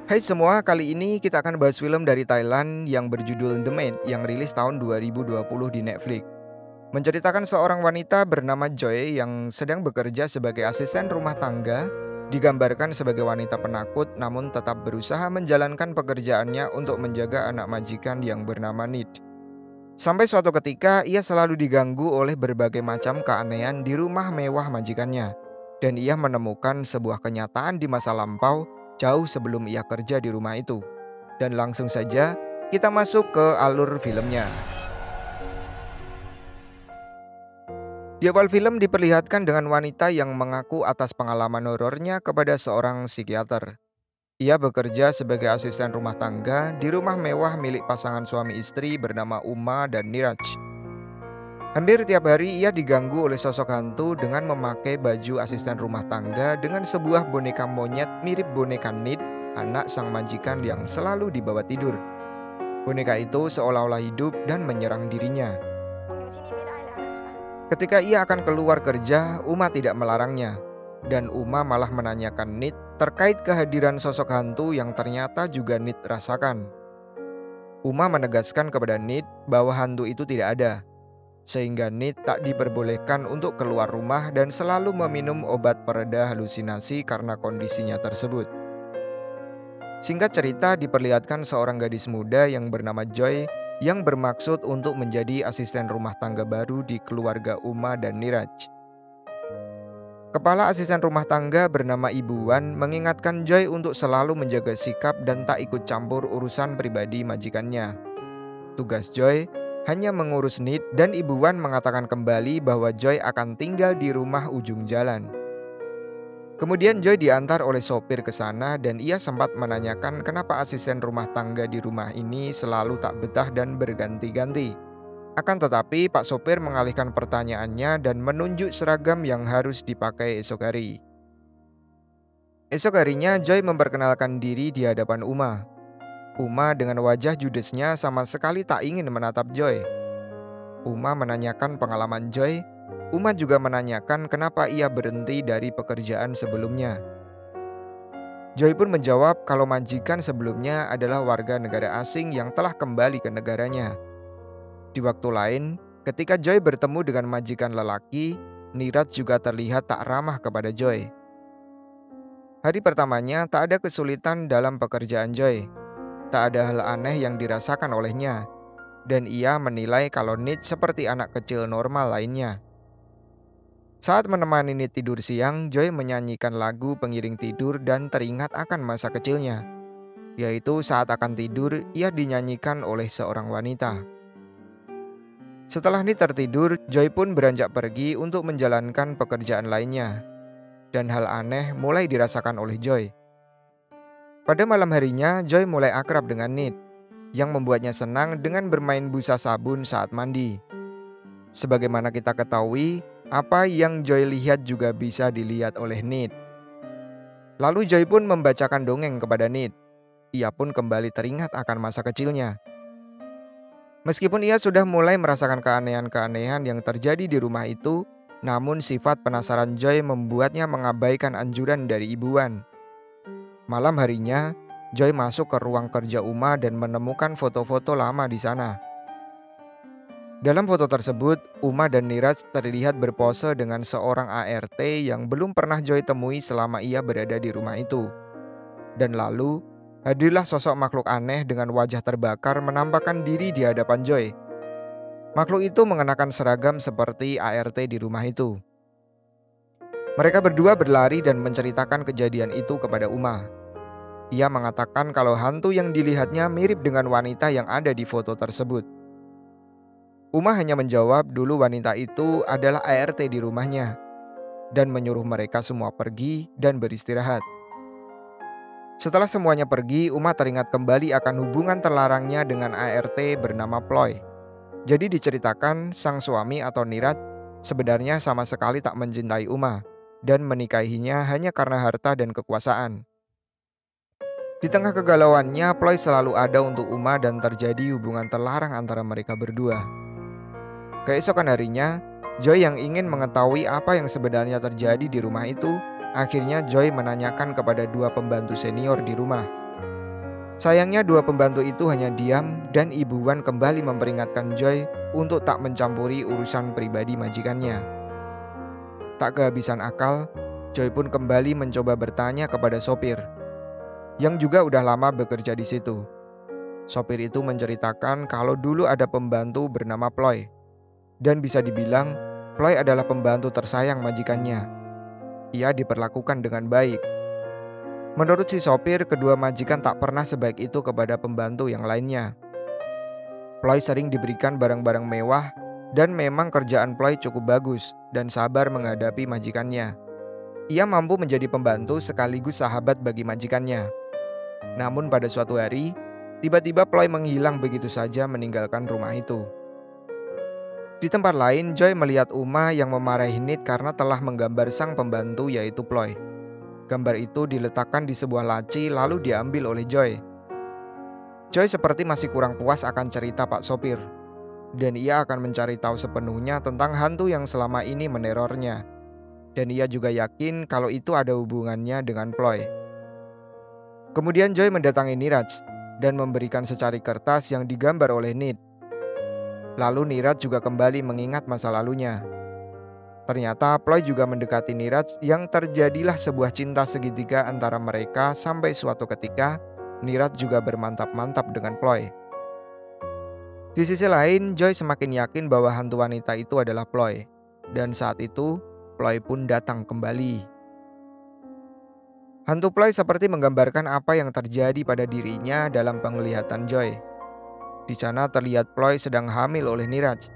Hai semua, kali ini kita akan bahas film dari Thailand yang berjudul The Maid yang rilis tahun 2020 di Netflix. Menceritakan seorang wanita bernama Joy yang sedang bekerja sebagai asisten rumah tangga, digambarkan sebagai wanita penakut namun tetap berusaha menjalankan pekerjaannya untuk menjaga anak majikan yang bernama Nid. Sampai suatu ketika ia selalu diganggu oleh berbagai macam keanehan di rumah mewah majikannya. Dan ia menemukan sebuah kenyataan di masa lampau jauh sebelum ia kerja di rumah itu. Dan langsung saja kita masuk ke alur filmnya. Di awal film diperlihatkan dengan wanita yang mengaku atas pengalaman horornya kepada seorang psikiater. Ia bekerja sebagai asisten rumah tangga di rumah mewah milik pasangan suami istri bernama Uma dan Niraj. Hampir tiap hari ia diganggu oleh sosok hantu dengan memakai baju asisten rumah tangga dengan sebuah boneka monyet mirip boneka Nid, anak sang majikan yang selalu dibawa tidur. Boneka itu seolah-olah hidup dan menyerang dirinya. Ketika ia akan keluar kerja, Uma tidak melarangnya. Dan Uma malah menanyakan Nid terkait kehadiran sosok hantu yang ternyata juga Nid rasakan. Uma menegaskan kepada Nid bahwa hantu itu tidak ada, sehingga Nid tak diperbolehkan untuk keluar rumah dan selalu meminum obat pereda halusinasi karena kondisinya tersebut. Singkat cerita diperlihatkan seorang gadis muda yang bernama Joy yang bermaksud untuk menjadi asisten rumah tangga baru di keluarga Uma dan Niraj. Kepala asisten rumah tangga bernama Ibu Wan mengingatkan Joy untuk selalu menjaga sikap dan tak ikut campur urusan pribadi majikannya. Tugas Joy hanya mengurus Nid dan Ibu Wan mengatakan kembali bahwa Joy akan tinggal di rumah ujung jalan. Kemudian Joy diantar oleh sopir ke sana dan ia sempat menanyakan kenapa asisten rumah tangga di rumah ini selalu tak betah dan berganti-ganti. Akan tetapi Pak Sopir mengalihkan pertanyaannya dan menunjuk seragam yang harus dipakai esok hari. Esok harinya Joy memperkenalkan diri di hadapan Uma. Uma dengan wajah judesnya sama sekali tak ingin menatap Joy. Uma menanyakan pengalaman Joy. Uma juga menanyakan kenapa ia berhenti dari pekerjaan sebelumnya. Joy pun menjawab kalau majikan sebelumnya adalah warga negara asing yang telah kembali ke negaranya. Di waktu lain, ketika Joy bertemu dengan majikan lelaki, Niraj juga terlihat tak ramah kepada Joy. Hari pertamanya tak ada kesulitan dalam pekerjaan Joy. Tak ada hal aneh yang dirasakan olehnya. Dan ia menilai kalau Nid seperti anak kecil normal lainnya. Saat menemani Nid tidur siang, Joy menyanyikan lagu pengiring tidur dan teringat akan masa kecilnya. Yaitu saat akan tidur, ia dinyanyikan oleh seorang wanita. Setelah Nid tertidur, Joy pun beranjak pergi untuk menjalankan pekerjaan lainnya. Dan hal aneh mulai dirasakan oleh Joy. Pada malam harinya, Joy mulai akrab dengan Nid, yang membuatnya senang dengan bermain busa sabun saat mandi. Sebagaimana kita ketahui, apa yang Joy lihat juga bisa dilihat oleh Nid. Lalu Joy pun membacakan dongeng kepada Nid. Ia pun kembali teringat akan masa kecilnya. Meskipun ia sudah mulai merasakan keanehan-keanehan yang terjadi di rumah itu, namun sifat penasaran Joy membuatnya mengabaikan anjuran dari Ibu Wan. Malam harinya, Joy masuk ke ruang kerja Uma dan menemukan foto-foto lama di sana. Dalam foto tersebut, Uma dan Niraj terlihat berpose dengan seorang ART yang belum pernah Joy temui selama ia berada di rumah itu. Dan lalu, hadirlah sosok makhluk aneh dengan wajah terbakar menampakkan diri di hadapan Joy. Makhluk itu mengenakan seragam seperti ART di rumah itu. Mereka berdua berlari dan menceritakan kejadian itu kepada Uma. Ia mengatakan kalau hantu yang dilihatnya mirip dengan wanita yang ada di foto tersebut. Uma hanya menjawab dulu wanita itu adalah ART di rumahnya dan menyuruh mereka semua pergi dan beristirahat. Setelah semuanya pergi, Uma teringat kembali akan hubungan terlarangnya dengan ART bernama Ploy. Jadi diceritakan sang suami atau Niraj sebenarnya sama sekali tak mencintai Uma dan menikahinya hanya karena harta dan kekuasaan. Di tengah kegalauannya, Ploy selalu ada untuk Uma dan terjadi hubungan terlarang antara mereka berdua. Keesokan harinya, Joy yang ingin mengetahui apa yang sebenarnya terjadi di rumah itu, akhirnya Joy menanyakan kepada dua pembantu senior di rumah. Sayangnya dua pembantu itu hanya diam dan Ibu Wan kembali memperingatkan Joy untuk tak mencampuri urusan pribadi majikannya. Tak kehabisan akal, Joy pun kembali mencoba bertanya kepada sopir, yang juga udah lama bekerja di situ. Sopir itu menceritakan kalau dulu ada pembantu bernama Ploy, dan bisa dibilang Ploy adalah pembantu tersayang majikannya. Ia diperlakukan dengan baik. Menurut si sopir, kedua majikan tak pernah sebaik itu kepada pembantu yang lainnya. Ploy sering diberikan barang-barang mewah dan memang kerjaan Ploy cukup bagus dan sabar menghadapi majikannya. Ia mampu menjadi pembantu sekaligus sahabat bagi majikannya. Namun pada suatu hari, tiba-tiba Ploy menghilang begitu saja meninggalkan rumah itu. Di tempat lain, Joy melihat Uma yang memarahi Nit karena telah menggambar sang pembantu yaitu Ploy. Gambar itu diletakkan di sebuah laci lalu diambil oleh Joy. Joy seperti masih kurang puas akan cerita Pak Sopir. Dan ia akan mencari tahu sepenuhnya tentang hantu yang selama ini menerornya. Dan ia juga yakin kalau itu ada hubungannya dengan Ploy. Kemudian Joy mendatangi Niraj dan memberikan secari kertas yang digambar oleh Nit. Lalu Niraj juga kembali mengingat masa lalunya. Ternyata Ploy juga mendekati Niraj yang terjadilah sebuah cinta segitiga antara mereka sampai suatu ketika Niraj juga bermantap-mantap dengan Ploy. Di sisi lain, Joy semakin yakin bahwa hantu wanita itu adalah Ploy. Dan saat itu, Ploy pun datang kembali. Hantu Ploy seperti menggambarkan apa yang terjadi pada dirinya dalam penglihatan Joy. Di sana terlihat Ploy sedang hamil oleh Niraj.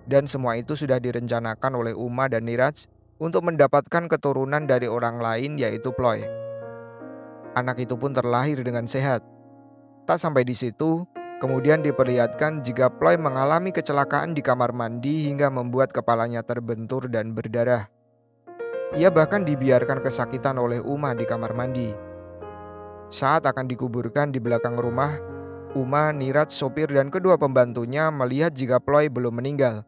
Dan semua itu sudah direncanakan oleh Uma dan Niraj untuk mendapatkan keturunan dari orang lain yaitu Ploy. Anak itu pun terlahir dengan sehat. Tak sampai di situ, kemudian diperlihatkan jika Ploy mengalami kecelakaan di kamar mandi hingga membuat kepalanya terbentur dan berdarah. Ia bahkan dibiarkan kesakitan oleh Uma di kamar mandi. Saat akan dikuburkan di belakang rumah, Uma, Niraj, sopir dan kedua pembantunya melihat jika Ploy belum meninggal.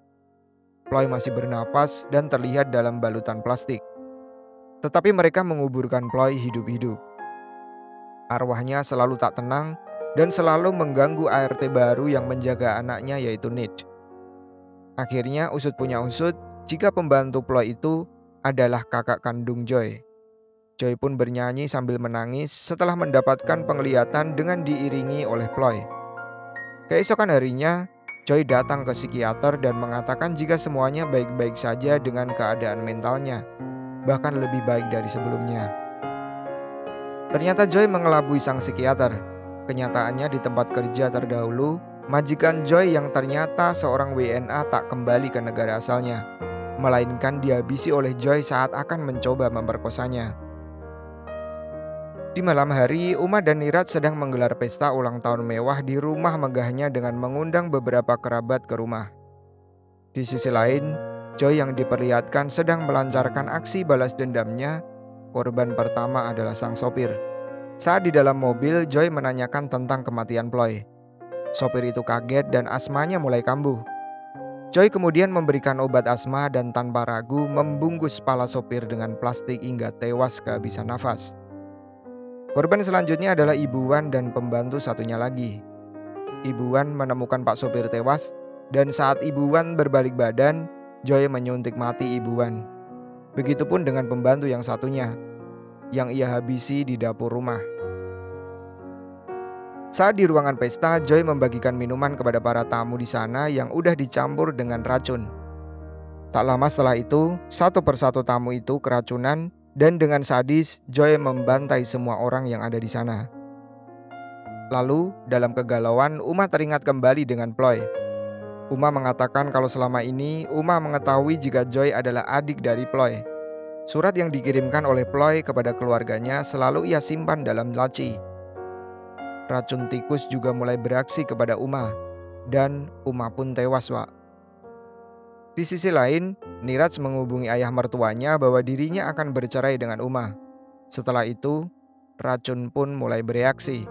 Ploy masih bernapas dan terlihat dalam balutan plastik. Tetapi mereka menguburkan Ploy hidup-hidup. Arwahnya selalu tak tenang dan selalu mengganggu ART baru yang menjaga anaknya yaitu Nit. Akhirnya usut punya usut jika pembantu Ploy itu adalah kakak kandung Joy. Joy pun bernyanyi sambil menangis setelah mendapatkan penglihatan dengan diiringi oleh Ploy. Keesokan harinya, Joy datang ke psikiater dan mengatakan jika semuanya baik-baik saja dengan keadaan mentalnya, bahkan lebih baik dari sebelumnya. Ternyata Joy mengelabui sang psikiater. Kenyataannya di tempat kerja terdahulu, majikan Joy yang ternyata seorang WNA tak kembali ke negara asalnya, melainkan dihabisi oleh Joy saat akan mencoba memperkosanya. Di malam hari, Uma dan Niraj sedang menggelar pesta ulang tahun mewah di rumah megahnya dengan mengundang beberapa kerabat ke rumah. Di sisi lain, Joy yang diperlihatkan sedang melancarkan aksi balas dendamnya. Korban pertama adalah sang sopir. Saat di dalam mobil, Joy menanyakan tentang kematian Ploy. Sopir itu kaget dan asmanya mulai kambuh. Joy kemudian memberikan obat asma dan tanpa ragu membungkus kepala sopir dengan plastik hingga tewas kehabisan nafas. Korban selanjutnya adalah Ibu Wan dan pembantu satunya lagi. Ibu Wan menemukan Pak sopir tewas dan saat Ibu Wan berbalik badan, Joy menyuntik mati Ibu Wan. Begitupun dengan pembantu yang satunya, yang ia habisi di dapur rumah. Saat di ruangan pesta, Joy membagikan minuman kepada para tamu di sana yang udah dicampur dengan racun. Tak lama setelah itu, satu persatu tamu itu keracunan dan dengan sadis Joy membantai semua orang yang ada di sana. Lalu, dalam kegalauan, Uma teringat kembali dengan Ploy. Uma mengatakan kalau selama ini Uma mengetahui jika Joy adalah adik dari Ploy. Surat yang dikirimkan oleh Ploy kepada keluarganya selalu ia simpan dalam laci. Racun tikus juga mulai beraksi kepada Uma, dan Uma pun tewas, Wak. Di sisi lain, Niraj menghubungi ayah mertuanya bahwa dirinya akan bercerai dengan Uma. Setelah itu, racun pun mulai bereaksi.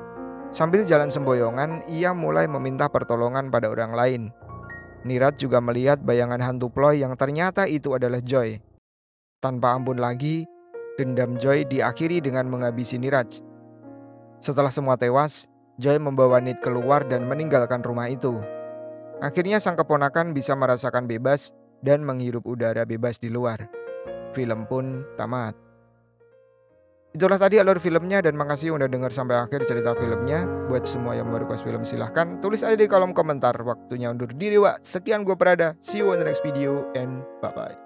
Sambil jalan semboyongan, ia mulai meminta pertolongan pada orang lain. Niraj juga melihat bayangan hantu Ploy yang ternyata itu adalah Joy. Tanpa ampun lagi, dendam Joy diakhiri dengan menghabisi Niraj. Setelah semua tewas, Joy membawa Ned keluar dan meninggalkan rumah itu. Akhirnya sang keponakan bisa merasakan bebas dan menghirup udara bebas di luar. Film pun tamat. Itulah tadi alur filmnya dan makasih udah denger sampai akhir cerita filmnya. Buat semua yang mau request film silahkan tulis aja di kolom komentar. Waktunya undur diri, Wak. Sekian gue Prada. See you on the next video and bye-bye.